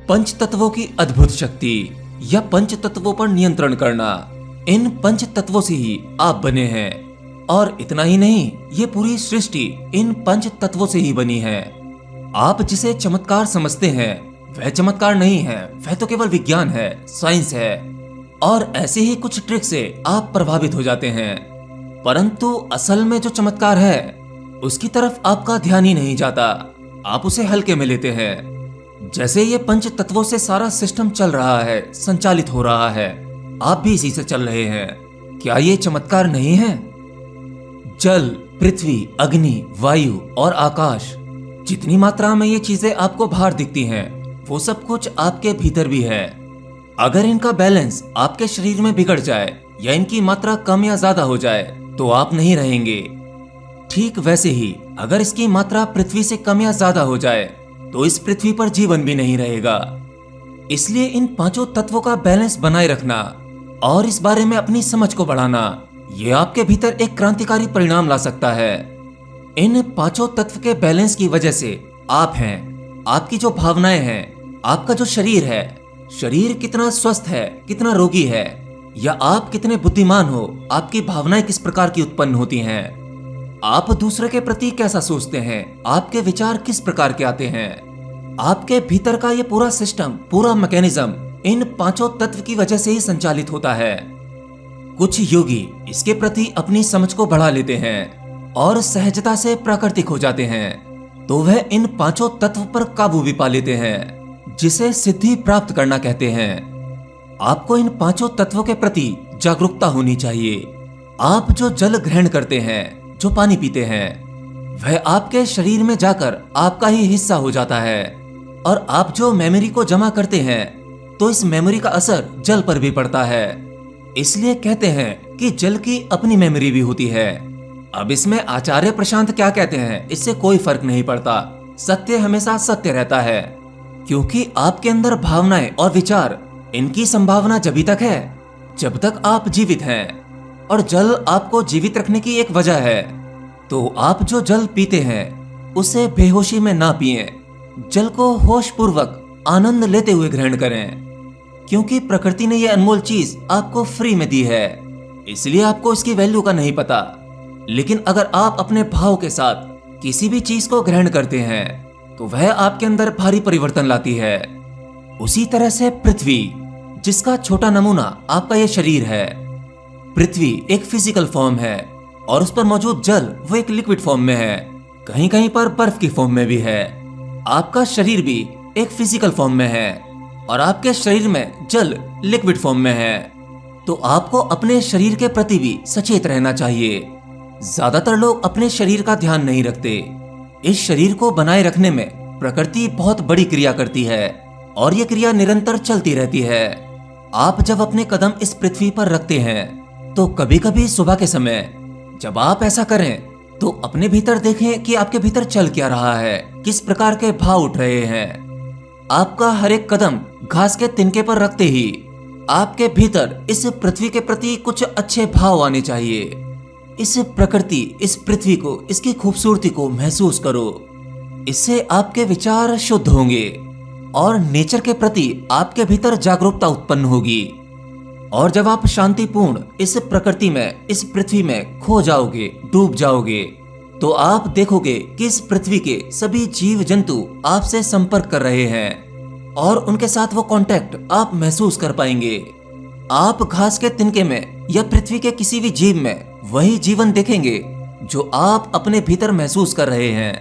पंच तत्वों की अद्भुत शक्ति या पंच तत्वों पर नियंत्रण करना, इन पंच तत्वों से ही आप बने हैं। और इतना ही नहीं, ये पूरी सृष्टि इन पंच तत्वों से ही बनी है। आप जिसे चमत्कार समझते हैं वह चमत्कार नहीं है, वह तो केवल विज्ञान है, साइंस है। और ऐसे ही कुछ ट्रिक से आप प्रभावित हो जाते हैं, परंतु असल में जो चमत्कार है उसकी तरफ आपका ध्यान ही नहीं जाता, आप उसे हल्के में लेते हैं। जैसे ये पंच तत्वों से सारा सिस्टम चल रहा है, संचालित हो रहा है, आप भी इसी से चल रहे हैं। क्या ये चमत्कार नहीं है? जल, पृथ्वी, अग्नि, वायु और आकाश, जितनी मात्रा में ये चीजें आपको बाहर दिखती हैं, वो सब कुछ आपके भीतर भी है। अगर इनका बैलेंस आपके शरीर में बिगड़ जाए या इनकी मात्रा कम या ज्यादा हो जाए तो आप नहीं रहेंगे। ठीक वैसे ही अगर इसकी मात्रा पृथ्वी से कम या ज्यादा हो जाए तो इस पृथ्वी पर जीवन भी नहीं रहेगा। इसलिए इन पांचों तत्वों का बैलेंस बनाए रखना और इस बारे में अपनी समझ को बढ़ाना, ये आपके भीतर एक क्रांतिकारी परिणाम ला सकता है। इन पांचों तत्व के बैलेंस की वजह से आप हैं, आपकी जो भावनाएं हैं, आपका जो शरीर है, शरीर कितना स्वस्थ है, कितना रोगी है, या आप कितने बुद्धिमान हो, आपकी भावनाएं किस प्रकार की उत्पन्न होती हैं, आप दूसरे के प्रति कैसा सोचते हैं, आपके विचार किस प्रकार के आते हैं। आपके भीतर का ये पूरा सिस्टम, पूरा मैकेनिज्म इन पांचों तत्व की वजह से ही संचालित होता है। कुछ योगी इसके प्रति अपनी समझ को बढ़ा लेते हैं और सहजता से प्राकृतिक हो जाते हैं, तो वह इन पांचों तत्व पर काबू भी पा लेते हैं, जिसे सिद्धि प्राप्त करना कहते हैं। आपको इन पांचों तत्वों के प्रति जागरूकता होनी चाहिए। आप जो जल ग्रहण करते हैं, जो पानी पीते हैं, वह आपके शरीर में जाकर आपका ही हिस्सा हो जाता है। और आप जो मेमोरी को जमा करते हैं तो इस मेमोरी का असर जल पर भी पड़ता है। इसलिए कहते हैं कि जल की अपनी मेमोरी भी होती है। अब इसमें आचार्य प्रशांत क्या कहते हैं इससे कोई फर्क नहीं पड़ता, सत्य हमेशा सत्य रहता है, क्योंकि आपके अंदर भावनाएं और विचार, इनकी संभावना जब तक है जब तक आप जीवित हैं। और जल आपको जीवित रखने की एक वजह है। तो आप जो जल पीते हैं उसे बेहोशी में ना पिएं, जल को होश पूर्वक आनंद लेते हुए ग्रहण करें, क्योंकि प्रकृति ने यह अनमोल चीज आपको फ्री में दी है, इसलिए आपको इसकी वैल्यू का नहीं पता। लेकिन अगर आप अपने भाव के साथ किसी भी चीज को ग्रहण करते हैं तो वह आपके अंदर भारी परिवर्तन लाती है। उसी तरह से पृथ्वी, जिसका छोटा नमूना आपका यह शरीर है, पृथ्वी एक फिजिकल फॉर्म है और उस पर मौजूद जल वो एक लिक्विड फॉर्म में है, कहीं कहीं पर बर्फ की फॉर्म में भी है। आपका शरीर भी एक फिजिकल फॉर्म में है और आपके शरीर में जल लिक्विड फॉर्म में है। तो आपको अपने शरीर के प्रति भी सचेत रहना चाहिए। ज्यादातर लोग अपने शरीर का ध्यान नहीं रखते। इस शरीर को बनाए रखने में प्रकृति बहुत बड़ी क्रिया करती है और ये क्रिया निरंतर चलती रहती है। आप जब अपने कदम इस पृथ्वी पर रखते हैं तो कभी कभी सुबह के समय जब आप ऐसा करें तो अपने भीतर देखें कि आपके भीतर चल क्या रहा है, किस प्रकार के भाव उठ रहे हैं। आपका हर एक कदम घास के तिनके पर रखते ही आपके भीतर इस पृथ्वी के प्रति कुछ अच्छे भाव आने चाहिए। इस प्रकृति, इस पृथ्वी को, इसकी खूबसूरती को महसूस करो। इससे आपके विचार शुद्ध होंगे और नेचर के प्रति आपके भीतर जागरूकता उत्पन्न होगी। और जब आप शांतिपूर्ण इस प्रकृति में, इस पृथ्वी में खो जाओगे, डूब जाओगे, तो आप देखोगे कि इस पृथ्वी के सभी जीव जंतु आपसे संपर्क कर रहे हैं और उनके साथ वो कांटेक्ट आप महसूस कर पाएंगे। आप घास के तिनके में या पृथ्वी के किसी भी जीव में वही जीवन देखेंगे जो आप अपने भीतर महसूस कर रहे हैं।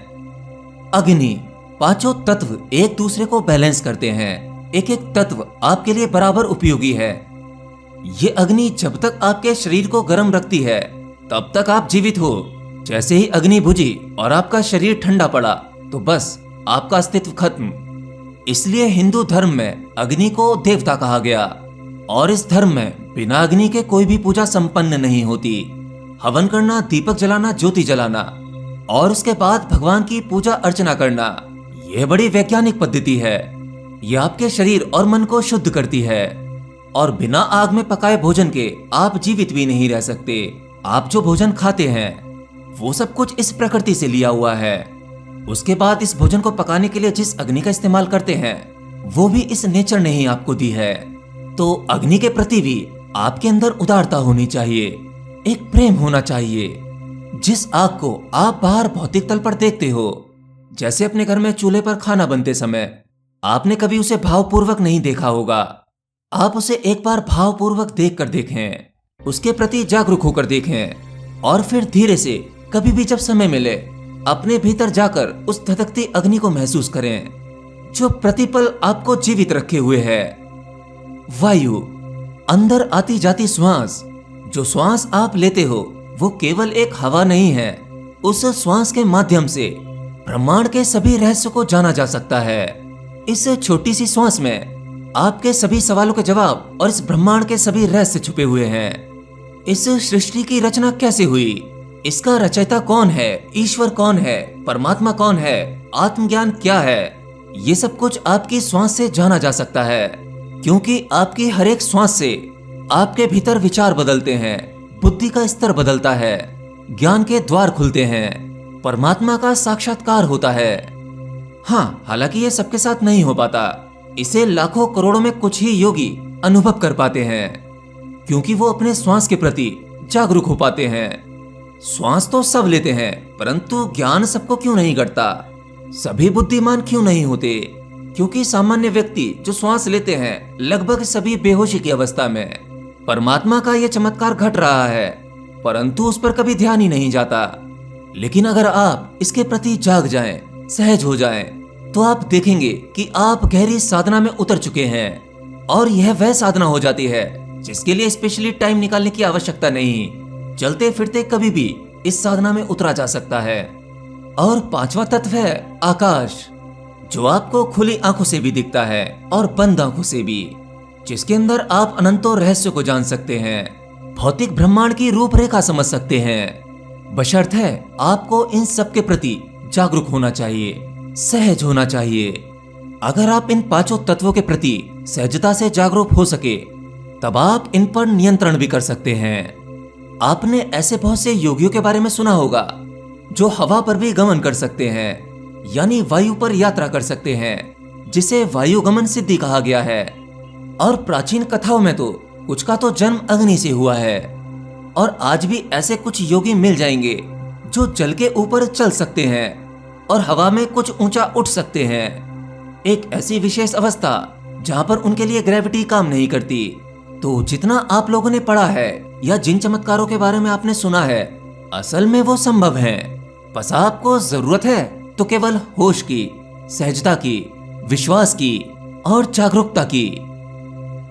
अग्नि, पांचों तत्व एक दूसरे को बैलेंस करते हैं। एक एक तत्व आपके लिए बराबर उपयोगी है। ये अग्नि जब तक आपके शरीर को गर्म रखती है तब तक आप जीवित हो। जैसे ही अग्नि बुझी और आपका शरीर ठंडा पड़ा तो बस आपका अस्तित्व खत्म। इसलिए हिंदू धर्म में अग्नि को देवता कहा गया और इस धर्म में बिना अग्नि के कोई भी पूजा संपन्न नहीं होती। हवन करना, दीपक जलाना, ज्योति जलाना और उसके बाद भगवान की पूजा अर्चना करना, यह बड़ी वैज्ञानिक पद्धति है। यह आपके शरीर और मन को शुद्ध करती है और बिना आग में पकाए भोजन के आप जीवित भी नहीं रह सकते। आप जो भोजन खाते हैं वो सब कुछ इस प्रकृति से लिया हुआ है। उसके बाद इस भोजन को पकाने के लिए जिस अग्नि का इस्तेमाल करते हैं वो भी इस नेचर ने ही आपको दी है। तो अग्नि के प्रति भी आपके अंदर उदारता होनी चाहिए, एक प्रेम होना चाहिए। जिस आग को आप बाहर भौतिक तल पर देखते हो, जैसे अपने घर में चूल्हे पर खाना बनते समय आपने कभी उसे भावपूर्वक नहीं देखा होगा, आप उसे एक बार भावपूर्वक देख कर देखें, उसके प्रति जागरूक होकर देखें और फिर धीरे से कभी भी जब समय मिले अपने भीतर जाकर उस धधकती अग्नि को महसूस करें जो प्रतिपल आपको जीवित रखे हुए है। वायु, अंदर आती जाती श्वास, जो श्वास आप लेते हो वो केवल एक हवा नहीं है। उस श्वास के माध्यम से ब्रह्मांड के सभी रहस्यों को जाना जा सकता है। इस छोटी सी श्वास में आपके सभी सवालों के जवाब और इस ब्रह्मांड के सभी रहस्य छुपे हुए हैं। इस सृष्टि की रचना कैसे हुई, इसका रचयिता कौन है, ईश्वर कौन है, परमात्मा कौन है, आत्मज्ञान क्या है, ये सब कुछ आपकी श्वास से जाना जा सकता है। क्योंकि आपकी हर एक श्वास से आपके भीतर विचार बदलते हैं, बुद्धि का स्तर बदलता है, ज्ञान के द्वार खुलते हैं, परमात्मा का साक्षात्कार होता है। हाँ, हालांकि ये सबके साथ नहीं हो पाता। इसे लाखों करोड़ों में कुछ ही योगी अनुभव कर पाते हैं, क्योंकि वो अपने श्वास के प्रति जागरूक हो पाते हैं। श्वास तो सब लेते हैं, परंतु ज्ञान सबको क्यों नहीं घटता? सभी बुद्धिमान क्यों नहीं होते? क्योंकि सामान्य व्यक्ति जो श्वास लेते हैं लगभग सभी बेहोशी की अवस्था में। परमात्मा का यह चमत्कार घट रहा है, परंतु उस पर कभी ध्यान ही नहीं जाता। लेकिन अगर आप इसके प्रति जाग जाएं, सहज हो जाएं, तो आप देखेंगे कि आप गहरी साधना में उतर चुके हैं और यह वह साधना हो जाती है जिसके लिए स्पेशली टाइम निकालने की आवश्यकता नहीं। चलते फिरते कभी भी इस साधना में उतरा जा सकता है। और पांचवा तत्व है आकाश, जो आपको खुली आंखों से भी दिखता है और बंद आंखों से भी, जिसके अंदर आप अनंतों रहस्यों को जान सकते हैं, भौतिक ब्रह्मांड की रूपरेखा समझ सकते हैं। बशर्ते आपको इन सब के प्रति जागरूक होना चाहिए, सहज होना चाहिए। अगर आप इन पांचों तत्वों के प्रति सहजता से जागरूक हो सके, तब आप इन पर नियंत्रण भी कर सकते हैं। आपने ऐसे बहुत से योगियों के बारे में सुना होगा जो हवा पर भी गमन कर सकते हैं, यानी वायु पर यात्रा कर सकते हैं, जिसे वायुगमन सिद्धि कहा गया है। और प्राचीन कथाओं में तो कुछ का तो जन्म अग्नि से हुआ है। और आज भी ऐसे कुछ योगी मिल जाएंगे जो जल के ऊपर चल सकते हैं और हवा में कुछ ऊंचा उठ सकते हैं। एक ऐसी विशेष अवस्था जहां पर उनके लिए ग्रेविटी काम नहीं करती। तो जितना आप लोगों ने पढ़ा है या जिन चमत्कारों के बारे में आपने सुना है, असल में वो संभव है। बस आपको जरूरत है तो केवल होश की, सहजता की, विश्वास की और जागरूकता की।